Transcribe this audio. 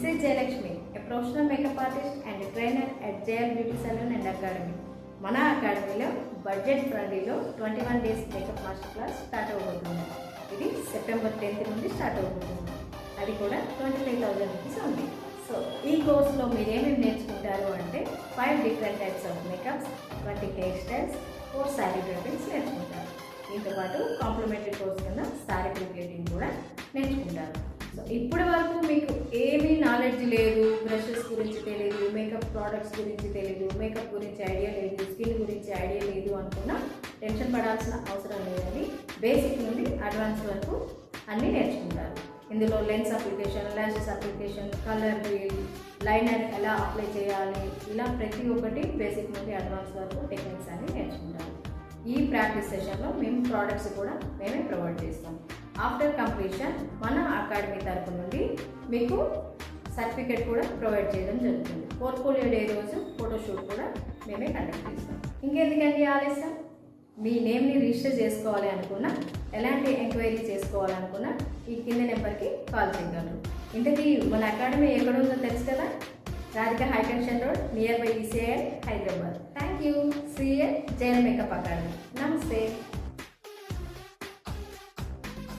This is Jayalakshmi, a professional makeup artist and a trainer at JL Beauty Salon and Academy. మన అకాడమీలో budget ఫ్రెండ్లీలో 21 days makeup master class start అవబోతుంది. ఇది September 10th నుండి start అవబోతుంది. అది కూడా 25,000 రూపీస్ ఉంది. సో ఈ కోర్సులో మీరు ఏమేమి నేర్చుకుంటారు అంటే 5 different types of makeups, 20 hair styles, 4 sari dressings నేర్చుకుంటారు. దీంతో పాటు కాంప్లిమెంటరీ కోర్స్ కింద శారీ ప్రిపేరింగ్ కూడా నేర్చుకుంటారు. సో ఇప్పటి వరకు మీకు ఏమీ నాలెడ్జ్ లేదు, బ్రషెస్ గురించి తెలియదు, మేకప్ ప్రోడక్ట్స్ గురించి తెలియదు, మేకప్ గురించి ఐడియా లేదు, స్కిన్ గురించి ఐడియా లేదు అనుకున్నా టెన్షన్ పడాల్సిన అవసరం లేదండి. బేసిక్ నుండి అడ్వాన్స్ వరకు అన్నీ నేర్చుకుంటారు. ఇందులో lens application, lashes application, colour grade, liner ఎలా అప్లై చేయాలి, ఇలా ప్రతి ఒక్కటి బేసిక్ నుండి అడ్వాన్స్ వరకు టెక్నిక్స్ అన్ని నేర్చుకుంటారు. ఈ ప్రాక్టీస్ సెషన్లో మేము ప్రోడక్ట్స్ కూడా మేమే ప్రొవైడ్ చేస్తాం. ఆఫ్టర్ కంప్లీషన్ మన అకాడమీ తరఫు నుండి మీకు సర్టిఫికేట్ కూడా ప్రొవైడ్ చేయడం జరుగుతుంది. పోర్ట్ఫోలియో డే రోజు ఫోటోషూట్ కూడా మేమే కండక్ట్ చేస్తాం. ఇంకెందుకండి ఆలస్యం? మీ నేమ్ని రిజిస్టర్ చేసుకోవాలి అనుకున్నా, ఎలాంటి ఎంక్వైరీ చేసుకోవాలనుకున్నా ఈ కింద నెంబర్కి కాల్ చేయగలరు. ఇంతకీ మన అకాడమీ ఎక్కడ ఉందో తెలుసు కదా? Radhika high tension road, near by ECI, Hyderabad. Thank you. See you, jail makeup academy. నమస్తే.